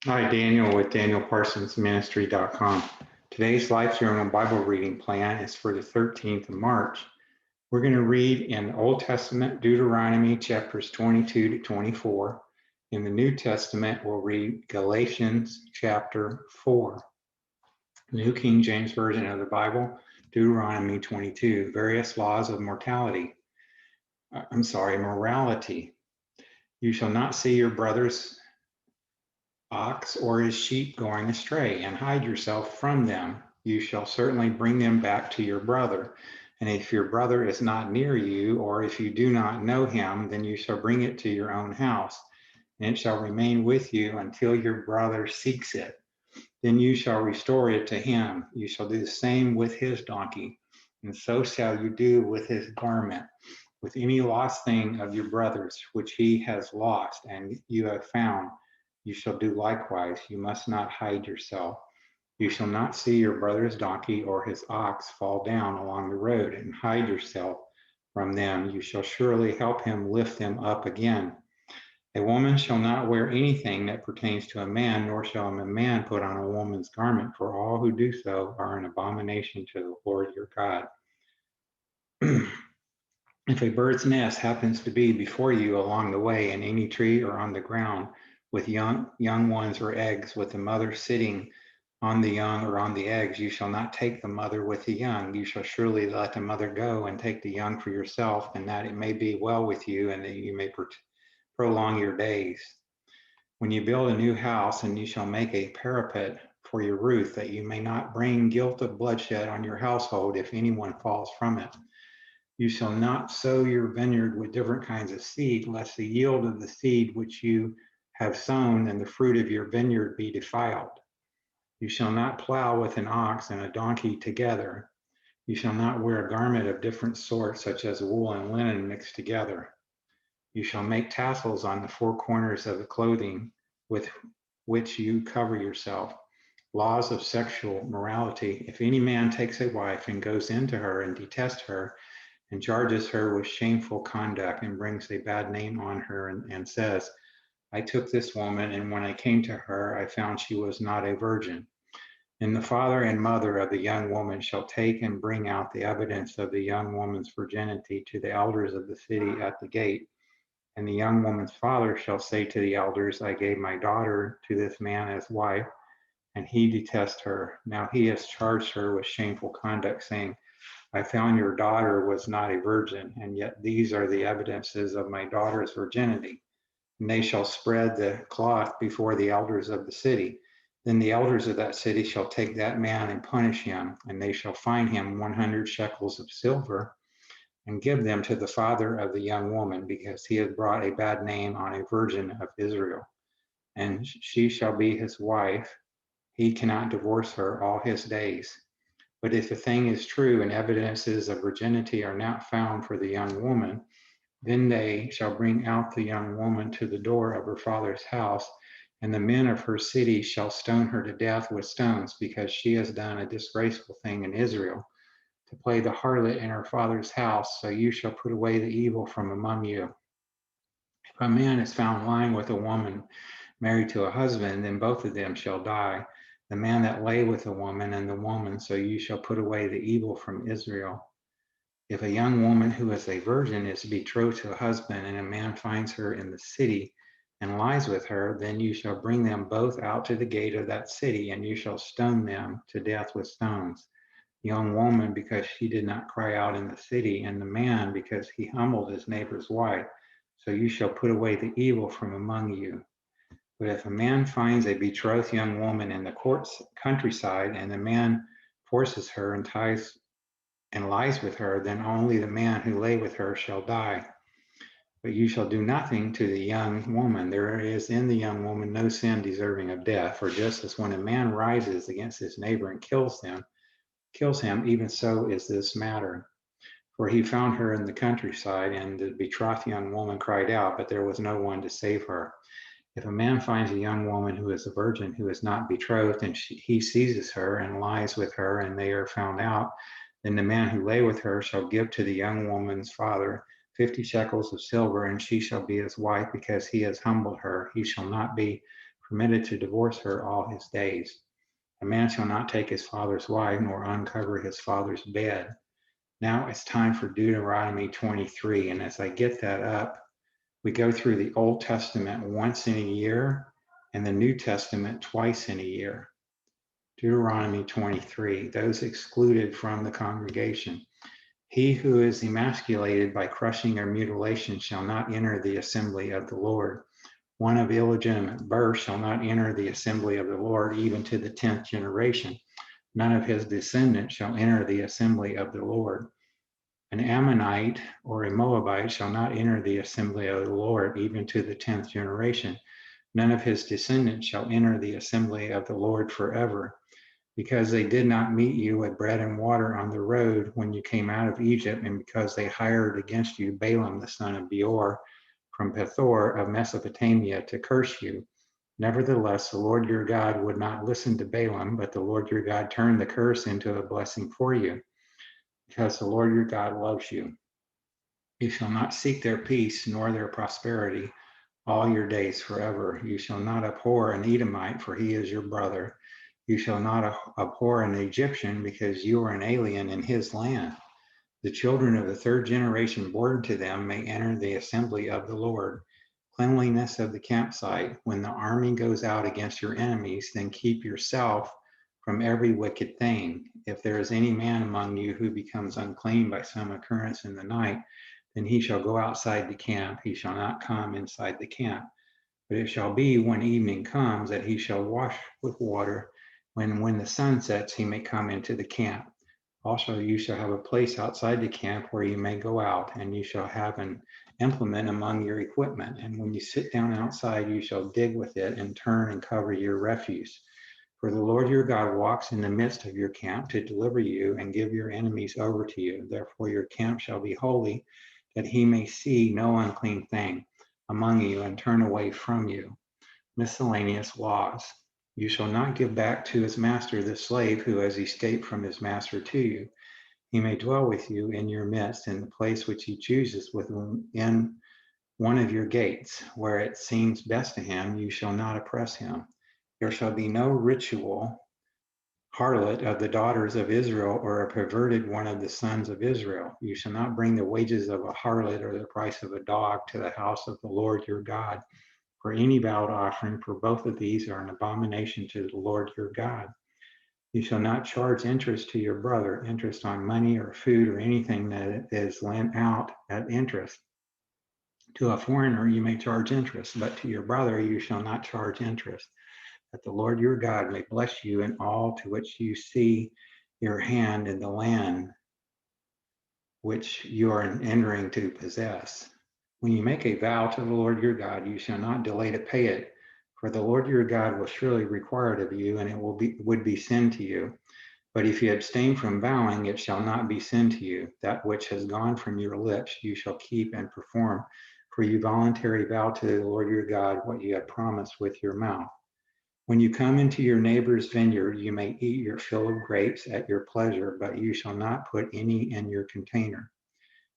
Hi, Daniel with DanielParsonsMinistry.com. Today's Life Journal Bible reading plan is for the 13th of March. We're going to read in Old Testament Deuteronomy chapters 22 to 24. In the New Testament, we'll read Galatians chapter 4. New King James Version of the Bible, Deuteronomy 22, various laws of morality. You shall not see your brother's ox or his sheep going astray, and hide yourself from them. You shall certainly bring them back to your brother. And if your brother is not near you, or if you do not know him, then you shall bring it to your own house, and it shall remain with you until your brother seeks it. Then you shall restore it to him. You shall do the same with his donkey, and so shall you do with his garment. With any lost thing of your brother's which he has lost and you have found, you shall do likewise. You must not hide yourself. You shall not see your brother's donkey or his ox fall down along the road and hide yourself from them. You shall surely help him lift them up again. A woman shall not wear anything that pertains to a man, nor shall a man put on a woman's garment, for all who do so are an abomination to the Lord your God. If a bird's nest happens to be before you along the way in any tree or on the ground with young ones or eggs, with the mother sitting on the young or on the eggs, you shall not take the mother with the young. You shall surely let the mother go and take the young for yourself, and that it may be well with you and that you may prolong your days. When you build a new house, and you shall make a parapet for your roof, that you may not bring guilt of bloodshed on your household if anyone falls from it. You shall not sow your vineyard with different kinds of seed, lest the yield of the seed which you have sown and the fruit of your vineyard be defiled. You shall not plow with an ox and a donkey together. You shall not wear a garment of different sorts, such as wool and linen mixed together. You shall make tassels on the four corners of the clothing with which you cover yourself. Laws of sexual morality. If any man takes a wife and goes into her and detests her, and charges her with shameful conduct and brings a bad name on her and says, I took this woman, and when I came to her, I found she was not a virgin. And the father and mother of the young woman shall take and bring out the evidence of the young woman's virginity to the elders of the city at the gate. And the young woman's father shall say to the elders, I gave my daughter to this man as wife, and he detests her. Now he has charged her with shameful conduct, saying, I found your daughter was not a virgin, and yet these are the evidences of my daughter's virginity. And they shall spread the cloth before the elders of the city. Then the elders of that city shall take that man and punish him, and they shall fine him 100 shekels of silver and give them to the father of the young woman, because he has brought a bad name on a virgin of Israel. And she shall be his wife. He cannot divorce her all his days. But if the thing is true and evidences of virginity are not found for the young woman, then they shall bring out the young woman to the door of her father's house, and the men of her city shall stone her to death with stones, because she has done a disgraceful thing in Israel, to play the harlot in her father's house. So you shall put away the evil from among you. If a man is found lying with a woman married to a husband, then both of them shall die, the man that lay with the woman and the woman, so you shall put away the evil from Israel. If a young woman who is a virgin is betrothed to a husband, and a man finds her in the city and lies with her, then you shall bring them both out to the gate of that city, and you shall stone them to death with stones. The young woman, because she did not cry out in the city, and the man, because he humbled his neighbor's wife. So you shall put away the evil from among you. But if a man finds a betrothed young woman in the countryside, and the man forces her and ties and lies with her, then only the man who lay with her shall die. But you shall do nothing to the young woman. There is in the young woman no sin deserving of death. For just as when a man rises against his neighbor and kills him, even so is this matter. For he found her in the countryside, and the betrothed young woman cried out, but there was no one to save her. If a man finds a young woman who is a virgin, who is not betrothed, and he seizes her and lies with her, and they are found out, then the man who lay with her shall give to the young woman's father 50 shekels of silver, and she shall be his wife, because he has humbled her. He shall not be permitted to divorce her all his days. A man shall not take his father's wife, nor uncover his father's bed. Now it's time for Deuteronomy 23. And as I get that up, we go through the Old Testament once in a year and the New Testament twice in a year. Deuteronomy 23, those excluded from the congregation. He who is emasculated by crushing or mutilation shall not enter the assembly of the Lord. One of illegitimate birth shall not enter the assembly of the Lord, even to the 10th generation. None of his descendants shall enter the assembly of the Lord. An Ammonite or a Moabite shall not enter the assembly of the Lord, even to the 10th generation. None of his descendants shall enter the assembly of the Lord forever, because they did not meet you with bread and water on the road when you came out of Egypt, and because they hired against you Balaam the son of Beor from Pethor of Mesopotamia to curse you. Nevertheless, the Lord your God would not listen to Balaam, but the Lord your God turned the curse into a blessing for you, because the Lord your God loves you. You shall not seek their peace nor their prosperity all your days forever. You shall not abhor an Edomite, for he is your brother. You shall not abhor an Egyptian, because you are an alien in his land. The children of the third generation born to them may enter the assembly of the Lord. Cleanliness of the campsite. When the army goes out against your enemies, then keep yourself from every wicked thing. If there is any man among you who becomes unclean by some occurrence in the night, then he shall go outside the camp. He shall not come inside the camp. But it shall be when evening comes that he shall wash with water. When the sun sets, he may come into the camp. Also, you shall have a place outside the camp where you may go out, and you shall have an implement among your equipment. And when you sit down outside, you shall dig with it and turn and cover your refuse. For the Lord your God walks in the midst of your camp to deliver you and give your enemies over to you. Therefore, your camp shall be holy, that he may see no unclean thing among you and turn away from you. Miscellaneous laws. You shall not give back to his master the slave who has escaped from his master to you. He may dwell with you in your midst in the place which he chooses within one of your gates. Where it seems best to him, you shall not oppress him. There shall be no ritual harlot of the daughters of Israel, or a perverted one of the sons of Israel. You shall not bring the wages of a harlot or the price of a dog to the house of the Lord your God. For any vowed offering, for both of these are an abomination to the Lord your God. You shall not charge interest to your brother, interest on money or food or anything that is lent out at interest. To a foreigner you may charge interest, but to your brother you shall not charge interest, that the Lord your God may bless you in all to which you see your hand in the land which you are entering to possess. When you make a vow to the Lord your God, you shall not delay to pay it, for the Lord your God will surely require it of you, and it would be sin to you. But if you abstain from vowing, it shall not be sin to you. That which has gone from your lips you shall keep and perform, for you voluntarily vow to the Lord your God what you have promised with your mouth. When you come into your neighbor's vineyard, you may eat your fill of grapes at your pleasure, but you shall not put any in your container.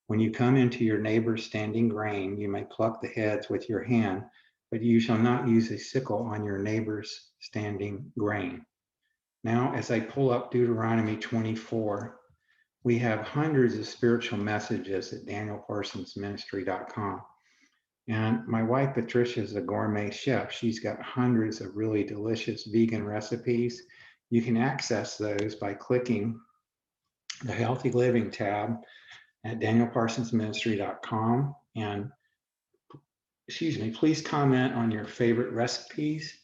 When you come into your neighbor's standing grain, you may pluck the heads with your hand, but you shall not use a sickle on your neighbor's standing grain. Now, as I pull up Deuteronomy 24, we have hundreds of spiritual messages at danielparsonsministry.com. And my wife, Patricia, is a gourmet chef. She's got hundreds of really delicious vegan recipes. You can access those by clicking the Healthy Living tab at danielparsonsministry.com. And please comment on your favorite recipes,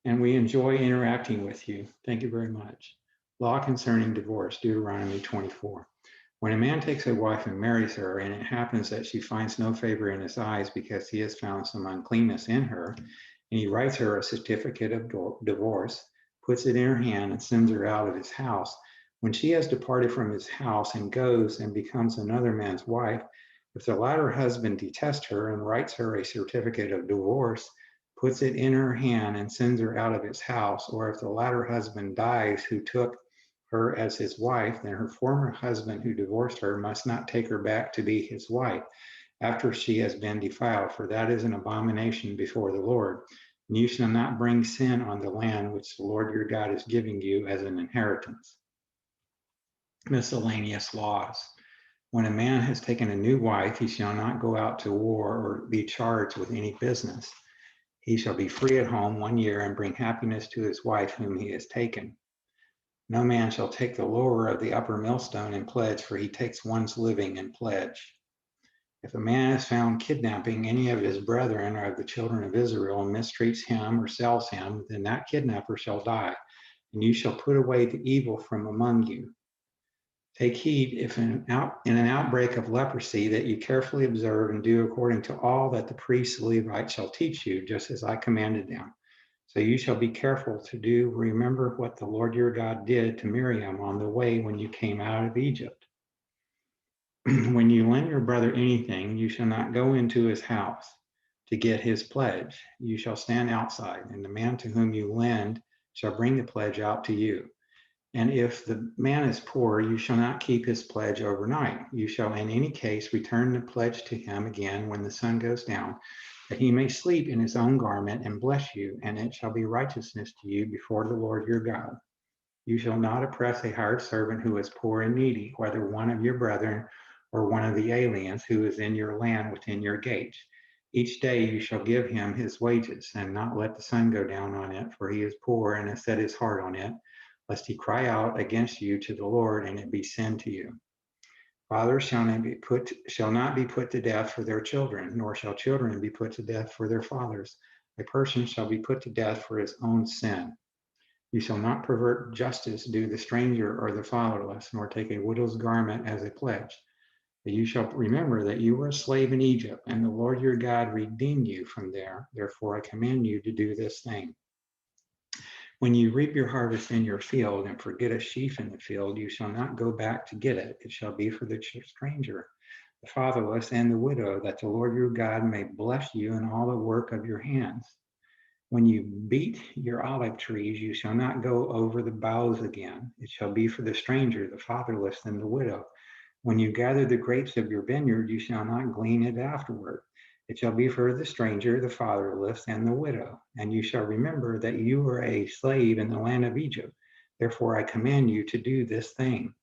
and we enjoy interacting with you. Thank you very much. Law concerning divorce, Deuteronomy 24. When a man takes a wife and marries her, and it happens that she finds no favor in his eyes because he has found some uncleanness in her, and he writes her a certificate of divorce, puts it in her hand, and sends her out of his house. When she has departed from his house and goes and becomes another man's wife, if the latter husband detests her and writes her a certificate of divorce, puts it in her hand, and sends her out of his house, or if the latter husband dies who took her as his wife, then her former husband who divorced her must not take her back to be his wife after she has been defiled, for that is an abomination before the Lord. And you shall not bring sin on the land which the Lord your God is giving you as an inheritance. Miscellaneous laws. When a man has taken a new wife, he shall not go out to war or be charged with any business. He shall be free at home 1 year and bring happiness to his wife whom he has taken. No man shall take the lower of the upper millstone in pledge, for he takes one's living in pledge. If a man is found kidnapping any of his brethren or of the children of Israel and mistreats him or sells him, then that kidnapper shall die, and you shall put away the evil from among you. Take heed if in an outbreak of leprosy that you carefully observe and do according to all that the priests Levites shall teach you, just as I commanded them. So you shall be careful to do. Remember what the Lord your God did to Miriam on the way when you came out of Egypt. When you lend your brother anything, you shall not go into his house to get his pledge. You shall stand outside, and the man to whom you lend shall bring the pledge out to you. And if the man is poor, you shall not keep his pledge overnight. You shall in any case return the pledge to him again when the sun goes down, that he may sleep in his own garment and bless you, and it shall be righteousness to you before the Lord your God. You shall not oppress a hired servant who is poor and needy, whether one of your brethren or one of the aliens who is in your land within your gates. Each day you shall give him his wages, and not let the sun go down on it, for he is poor and has set his heart on it, lest he cry out against you to the Lord, and it be sin to you. Fathers shall not be put to death for their children, nor shall children be put to death for their fathers. A person shall be put to death for his own sin. You shall not pervert justice due the stranger or the fatherless, nor take a widow's garment as a pledge. But you shall remember that you were a slave in Egypt, and the Lord your God redeemed you from there. Therefore I command you to do this thing. When you reap your harvest in your field and forget a sheaf in the field, you shall not go back to get it. It shall be for the stranger, the fatherless, and the widow, that the Lord your God may bless you in all the work of your hands. When you beat your olive trees, you shall not go over the boughs again. It shall be for the stranger, the fatherless, and the widow. When you gather the grapes of your vineyard, you shall not glean it afterward. It shall be for the stranger, the fatherless, and the widow. And you shall remember that you were a slave in the land of Egypt. Therefore, I command you to do this thing.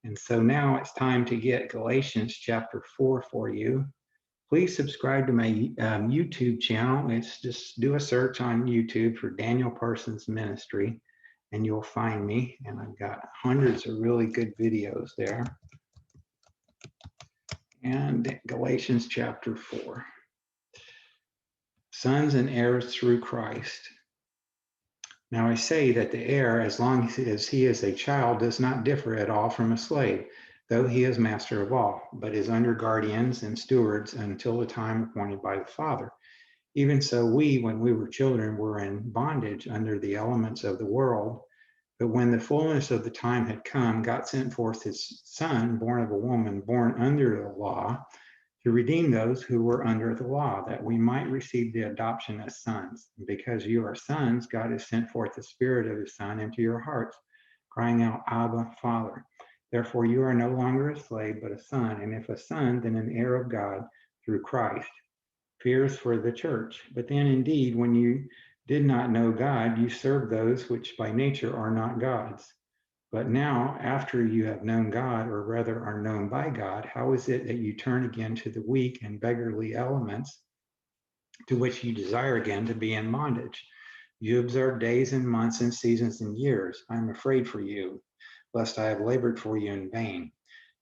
And so now it's time to get Galatians chapter 4 for you. Please subscribe to my YouTube channel. It's just do a search on YouTube for Daniel Parsons Ministry, and you'll find me. And I've got hundreds of really good videos there. And Galatians chapter 4. Sons and heirs through Christ. Now I say that the heir, as long as he is a child, does not differ at all from a slave, though he is master of all, but is under guardians and stewards until the time appointed by the Father. Even so, we, when we were children, were in bondage under the elements of the world. But when the fullness of the time had come, God sent forth his Son, born of a woman, born under the law, to redeem those who were under the law, that we might receive the adoption as sons. And because you are sons, God has sent forth the Spirit of his Son into your hearts, crying out, Abba, Father. Therefore you are no longer a slave, but a son, and if a son, then an heir of God through Christ. Fears for the church. But then indeed, when you did not know God, you served those which by nature are not God's. But now, after you have known God, or rather are known by God, how is it that you turn again to the weak and beggarly elements to which you desire again to be in bondage? You observe days and months and seasons and years. I am afraid for you, lest I have labored for you in vain.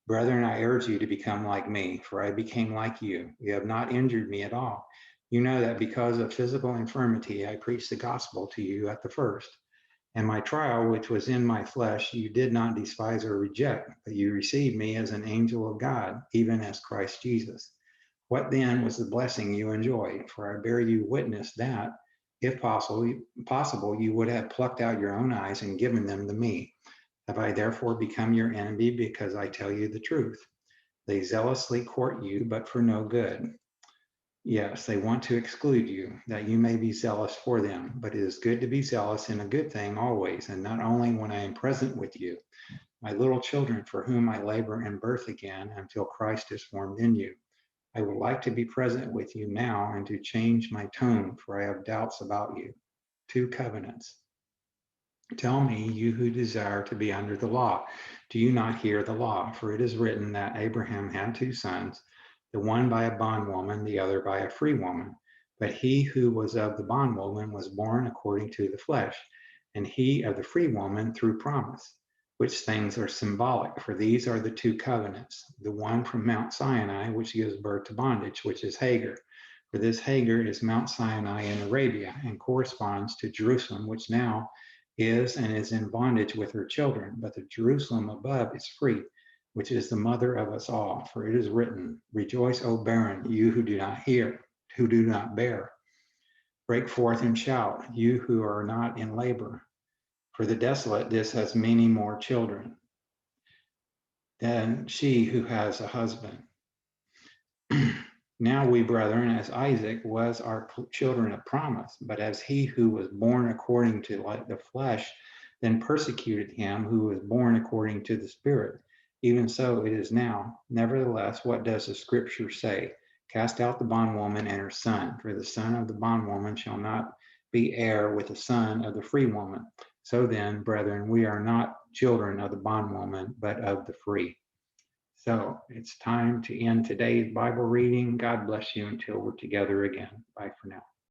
Brethren, I urge you to become like me, for I became like you. You have not injured me at all. You know that because of physical infirmity, I preached the gospel to you at the first. And my trial, which was in my flesh, you did not despise or reject, but you received me as an angel of God, even as Christ Jesus. What then was the blessing you enjoyed? For I bear you witness that, if possible, you would have plucked out your own eyes and given them to me. Have I therefore become your enemy because I tell you the truth? They zealously court you, but for no good. Yes, they want to exclude you, that you may be zealous for them. But it is good to be zealous in a good thing always, and not only when I am present with you, my little children, for whom I labor in birth again until Christ is formed in you. I would like to be present with you now and to change my tone, for I have doubts about you. Two covenants. Tell me, you who desire to be under the law, do you not hear the law? For it is written that Abraham had two sons, the one by a bondwoman, the other by a free woman. But he who was of the bondwoman was born according to the flesh, and he of the free woman through promise, which things are symbolic, for these are the two covenants, the one from Mount Sinai, which gives birth to bondage, which is Hagar. For this Hagar is Mount Sinai in Arabia and corresponds to Jerusalem, which now is and is in bondage with her children, but the Jerusalem above is free, which is the mother of us all. For it is written, rejoice, O barren, you who do not hear, who do not bear. Break forth and shout, you who are not in labor. For the desolate has many more children than she who has a husband. Now we, brethren, as Isaac was our children of promise, but as he who was born according to the flesh, then persecuted him who was born according to the Spirit. Even so it is now. Nevertheless, what does the Scripture say? Cast out the bondwoman and her son, for the son of the bondwoman shall not be heir with the son of the free woman. So then, brethren, we are not children of the bondwoman, but of the free. So it's time to end today's Bible reading. God bless you until we're together again. Bye for now.